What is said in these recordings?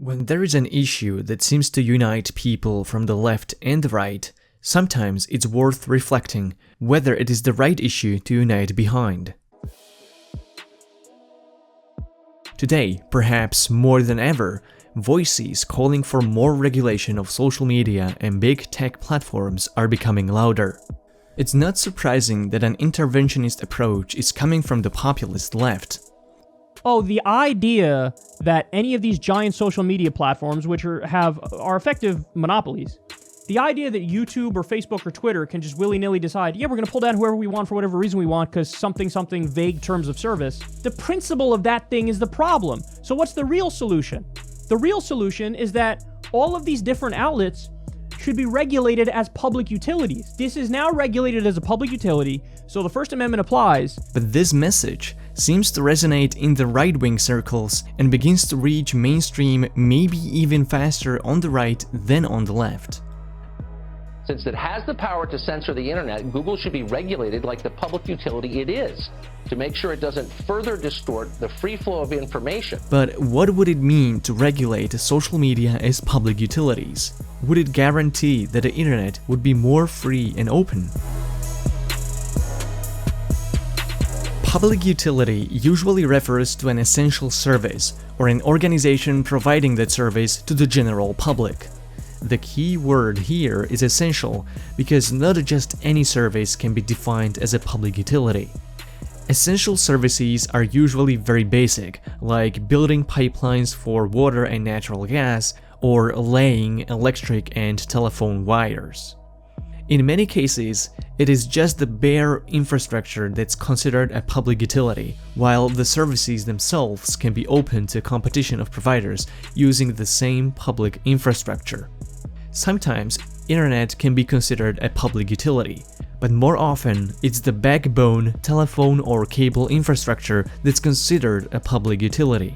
When there is an issue that seems to unite people from the left and the right, sometimes it's worth reflecting whether it is the right issue to unite behind. Today, perhaps more than ever, voices calling for more regulation of social media and big tech platforms are becoming louder. It's not surprising that an interventionist approach is coming from the populist left. Oh, the idea that any of these giant social media platforms, which are effective monopolies, the idea that YouTube or Facebook or Twitter can just willy-nilly decide, yeah, we're going to pull down whoever we want for whatever reason we want because something vague terms of service, the principle of that thing is the problem. So what's the real solution? The real solution is that all of these different outlets should be regulated as public utilities. This is now regulated as a public utility, so the First Amendment applies. But this message seems to resonate in the right-wing circles and begins to reach mainstream maybe even faster on the right than on the left. Since it has the power to censor the internet, Google should be regulated like the public utility it is, to make sure it doesn't further distort the free flow of information. But what would it mean to regulate social media as public utilities? Would it guarantee that the internet would be more free and open? Public utility usually refers to an essential service or an organization providing that service to the general public. The key word here is essential because not just any service can be defined as a public utility. Essential services are usually very basic, like building pipelines for water and natural gas or laying electric and telephone wires. In many cases, it is just the bare infrastructure that's considered a public utility, while the services themselves can be open to competition of providers using the same public infrastructure. Sometimes, internet can be considered a public utility, but more often, it's the backbone, telephone or cable infrastructure that's considered a public utility.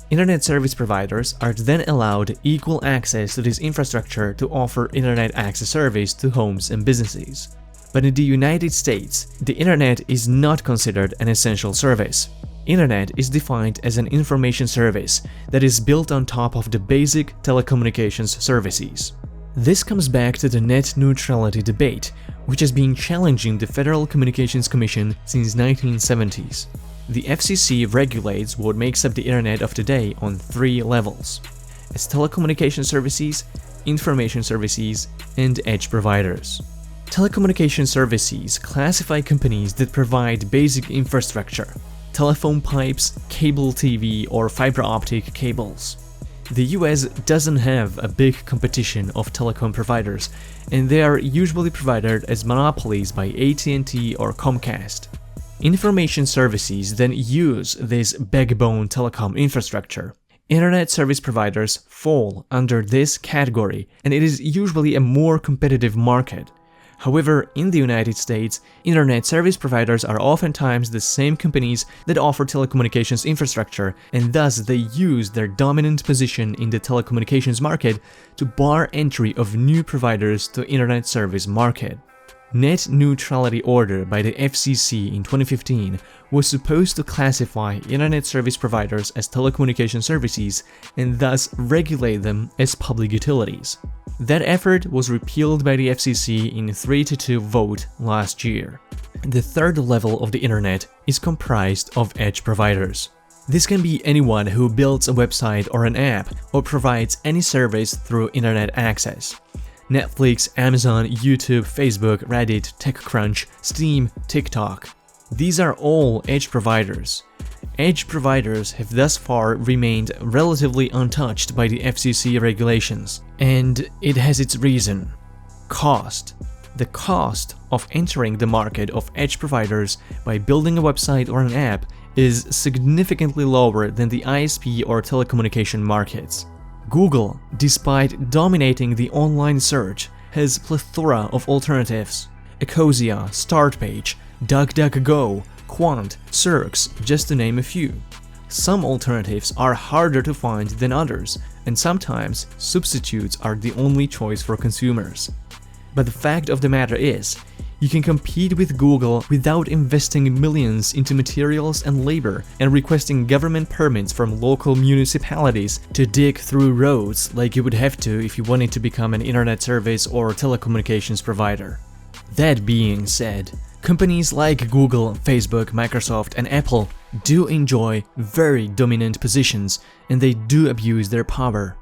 Internet service providers are then allowed equal access to this infrastructure to offer internet access service to homes and businesses. But in the United States, the internet is not considered an essential service. Internet is defined as an information service that is built on top of the basic telecommunications services. This comes back to the net neutrality debate, which has been challenging the Federal Communications Commission since 1970s. The FCC regulates what makes up the internet of today on 3 levels: as telecommunication services, information services, and edge providers. Telecommunication services classify companies that provide basic infrastructure: telephone pipes, cable TV, or fiber optic cables. The US doesn't have a big competition of telecom providers, and they are usually provided as monopolies by AT&T or Comcast. Information services then use this backbone telecom infrastructure. Internet service providers fall under this category, and it is usually a more competitive market. However, in the United States, internet service providers are oftentimes the same companies that offer telecommunications infrastructure, and thus they use their dominant position in the telecommunications market to bar entry of new providers to internet service market. Net neutrality order by the FCC in 2015 was supposed to classify internet service providers as telecommunication services and thus regulate them as public utilities. That effort was repealed by the FCC in a 3-2 vote last year. The third level of the internet is comprised of edge providers. This can be anyone who builds a website or an app or provides any service through internet access. Netflix, Amazon, YouTube, Facebook, Reddit, TechCrunch, Steam, TikTok. These are all edge providers. Edge providers have thus far remained relatively untouched by the FCC regulations, and it has its reason: cost. The cost of entering the market of edge providers by building a website or an app is significantly lower than the ISP or telecommunication markets. Google, despite dominating the online search, has a plethora of alternatives: Ecosia, Startpage, DuckDuckGo, Quant, Cirx, just to name a few. Some alternatives are harder to find than others, and sometimes substitutes are the only choice for consumers. But the fact of the matter is, You can compete with Google without investing millions into materials and labor and requesting government permits from local municipalities to dig through roads like you would have to if you wanted to become an internet service or telecommunications provider. That being said, companies like Google, Facebook, Microsoft, and Apple do enjoy very dominant positions, and they do abuse their power.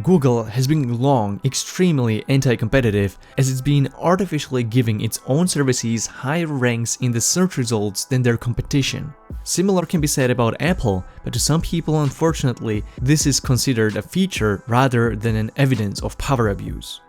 Google has been long extremely anti-competitive, as it's been artificially giving its own services higher ranks in the search results than their competition. Similar can be said about Apple, but to some people, unfortunately, this is considered a feature rather than an evidence of power abuse.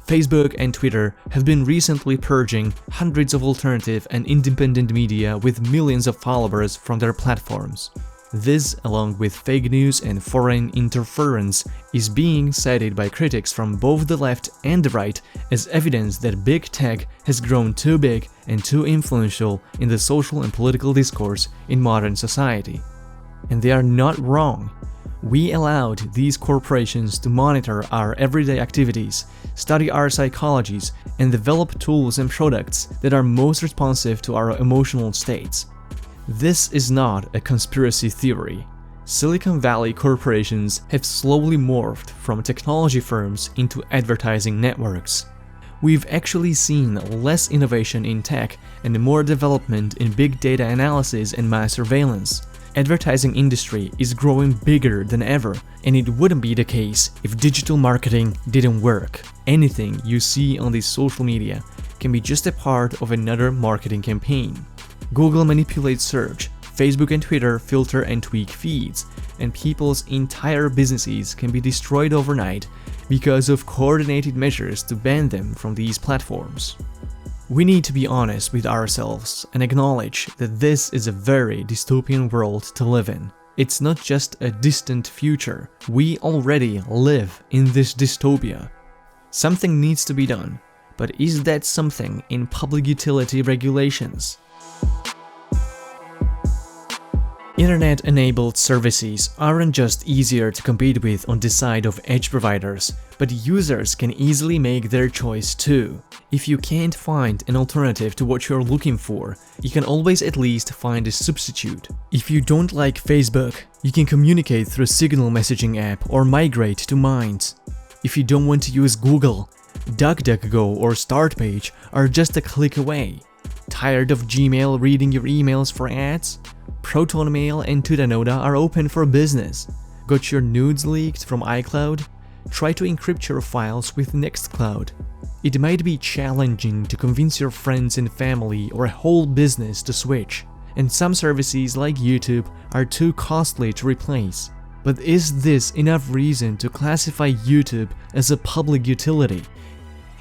Facebook and Twitter have been recently purging hundreds of alternative and independent media with millions of followers from their platforms. This, along with fake news and foreign interference, is being cited by critics from both the left and the right as evidence that big tech has grown too big and too influential in the social and political discourse in modern society. And they are not wrong. We allowed these corporations to monitor our everyday activities, study our psychologies, and develop tools and products that are most responsive to our emotional states. This is not a conspiracy theory. Silicon Valley corporations have slowly morphed from technology firms into advertising networks. We've actually seen less innovation in tech and more development in big data analysis and mass surveillance. Advertising industry is growing bigger than ever, and it wouldn't be the case if digital marketing didn't work. Anything you see on these social media can be just a part of another marketing campaign. Google manipulates search, Facebook and Twitter filter and tweak feeds, and people's entire businesses can be destroyed overnight because of coordinated measures to ban them from these platforms. We need to be honest with ourselves and acknowledge that this is a very dystopian world to live in. It's not just a distant future, we already live in this dystopia. Something needs to be done, but is that something in public utility regulations? Internet-enabled services aren't just easier to compete with on the side of edge providers, but users can easily make their choice too. If you can't find an alternative to what you're looking for, you can always at least find a substitute. If you don't like Facebook, you can communicate through Signal messaging app or migrate to Minds. If you don't want to use Google, DuckDuckGo or StartPage are just a click away. Tired of Gmail reading your emails for ads? ProtonMail and Tutanota are open for business. Got your nudes leaked from iCloud? Try to encrypt your files with Nextcloud. It might be challenging to convince your friends and family or a whole business to switch, and some services like YouTube are too costly to replace. But is this enough reason to classify YouTube as a public utility?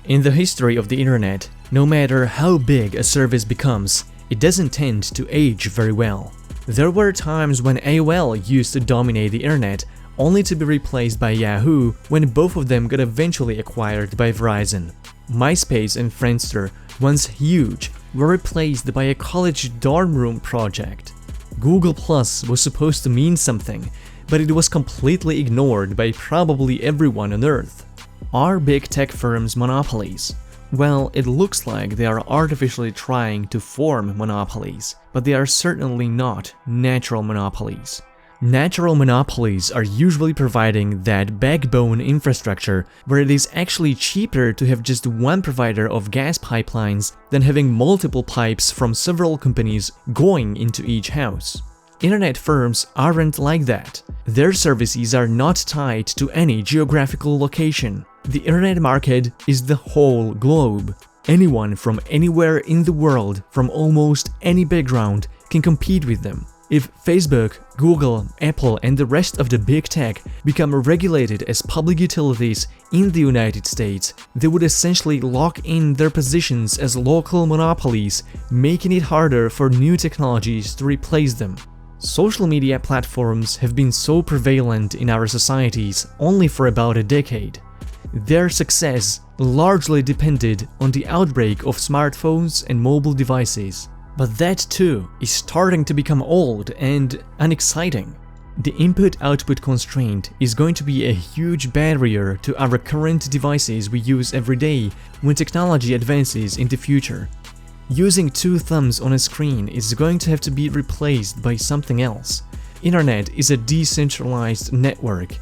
In the history of the internet, no matter how big a service becomes, it doesn't tend to age very well. There were times when AOL used to dominate the internet, only to be replaced by Yahoo when both of them got eventually acquired by Verizon. MySpace and Friendster, once huge, were replaced by a college dorm room project. Google Plus was supposed to mean something, but it was completely ignored by probably everyone on Earth. Are big tech firms monopolies? Well, it looks like they are artificially trying to form monopolies, but they are certainly not natural monopolies. Natural monopolies are usually providing that backbone infrastructure where it is actually cheaper to have just one provider of gas pipelines than having multiple pipes from several companies going into each house. Internet firms aren't like that. Their services are not tied to any geographical location. The internet market is the whole globe. Anyone from anywhere in the world, from almost any background, can compete with them. If Facebook, Google, Apple, and the rest of the big tech become regulated as public utilities in the United States, they would essentially lock in their positions as local monopolies, making it harder for new technologies to replace them. Social media platforms have been so prevalent in our societies only for about a decade. Their success largely depended on the outbreak of smartphones and mobile devices. But that too is starting to become old and unexciting. The input-output constraint is going to be a huge barrier to our current devices we use every day when technology advances in the future. Using two thumbs on a screen is going to have to be replaced by something else. Internet is a decentralized network.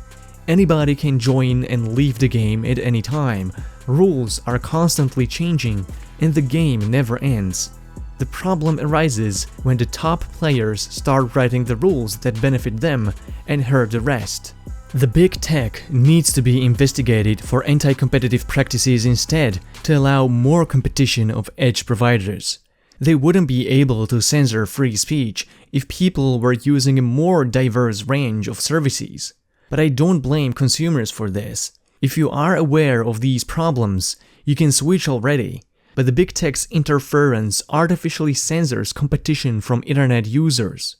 Anybody can join and leave the game at any time. Rules are constantly changing, and the game never ends. The problem arises when the top players start writing the rules that benefit them and hurt the rest. The big tech needs to be investigated for anti-competitive practices instead to allow more competition of edge providers. They wouldn't be able to censor free speech if people were using a more diverse range of services. But I don't blame consumers for this. If you are aware of these problems, you can switch already. But the big tech's interference artificially censors competition from internet users.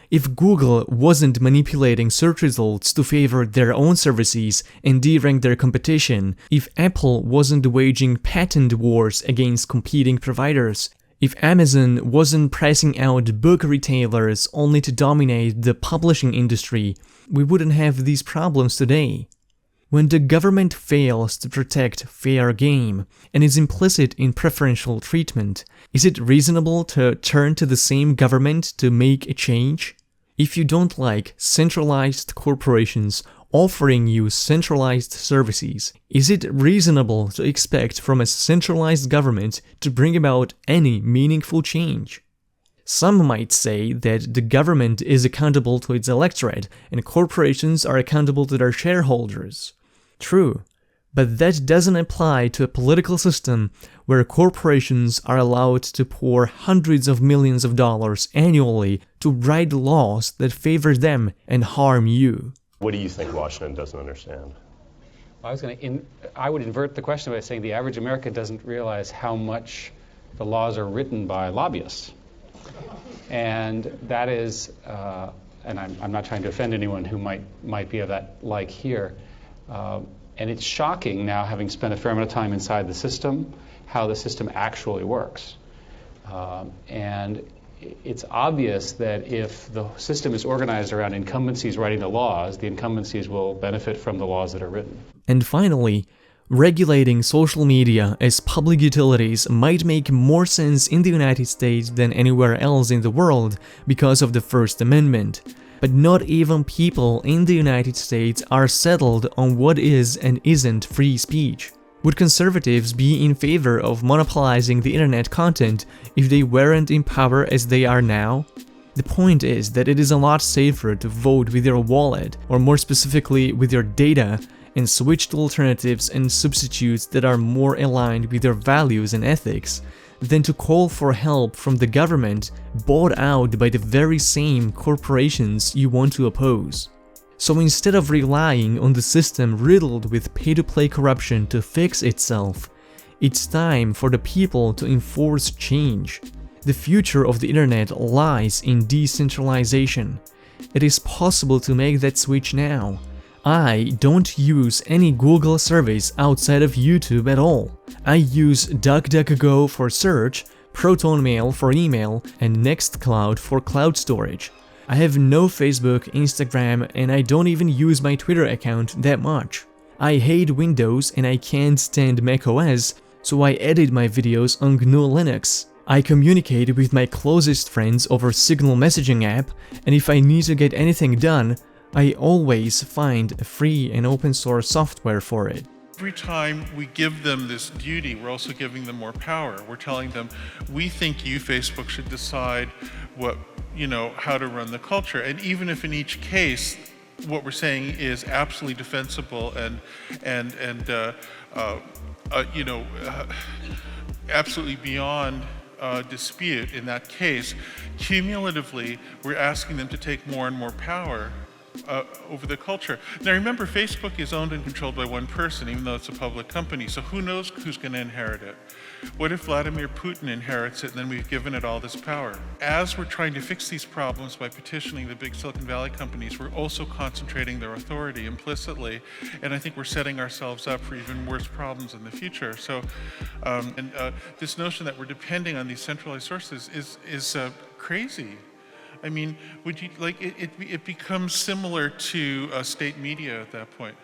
If Google wasn't manipulating search results to favor their own services and de-rank their competition, if Apple wasn't waging patent wars against competing providers, if Amazon wasn't pricing out book retailers only to dominate the publishing industry, we wouldn't have these problems today. When the government fails to protect fair game and is implicit in preferential treatment, is it reasonable to turn to the same government to make a change? If you don't like centralized corporations offering you centralized services, is it reasonable to expect from a centralized government to bring about any meaningful change? Some might say that the government is accountable to its electorate and corporations are accountable to their shareholders. True, but that doesn't apply to a political system where corporations are allowed to pour hundreds of millions of dollars annually to write laws that favor them and harm you. What do you think Washington doesn't understand? I would invert the question by saying the average American doesn't realize how much the laws are written by lobbyists. And that is, and I'm not trying to offend anyone who might be of that like here, and it's shocking now, having spent a fair amount of time inside the system, how the system actually works. And it's obvious that if the system is organized around incumbencies writing the laws, the incumbencies will benefit from the laws that are written. And finally, regulating social media as public utilities might make more sense in the United States than anywhere else in the world because of the First Amendment. But not even people in the United States are settled on what is and isn't free speech. Would conservatives be in favor of monopolizing the internet content if they weren't in power as they are now? The point is that it is a lot safer to vote with your wallet, or more specifically with your data, and switch to alternatives and substitutes that are more aligned with your values and ethics, than to call for help from the government bought out by the very same corporations you want to oppose. So instead of relying on the system riddled with pay-to-play corruption to fix itself, it's time for the people to enforce change. The future of the internet lies in decentralization. It is possible to make that switch now. I don't use any Google service outside of YouTube at all. I use DuckDuckGo for search, ProtonMail for email, and Nextcloud for cloud storage. I have no Facebook, Instagram, and I don't even use my Twitter account that much. I hate Windows and I can't stand macOS, so I edit my videos on GNU Linux. I communicate with my closest friends over Signal messaging app, and if I need to get anything done, I always find a free and open source software for it. Every time we give them this duty, we're also giving them more power. We're telling them, we think you, Facebook, should decide how to run the culture. And even if in each case, what we're saying is absolutely defensible and absolutely beyond dispute in that case, cumulatively, we're asking them to take more and more power over the culture. Now remember, Facebook is owned and controlled by one person, even though it's a public company, so who knows who's going to inherit it? What if Vladimir Putin inherits it and then we've given it all this power? As we're trying to fix these problems by petitioning the big Silicon Valley companies, we're also concentrating their authority implicitly, and I think we're setting ourselves up for even worse problems in the future. So, this notion that we're depending on these centralized sources is crazy. I mean, would you it becomes similar to state media at that point.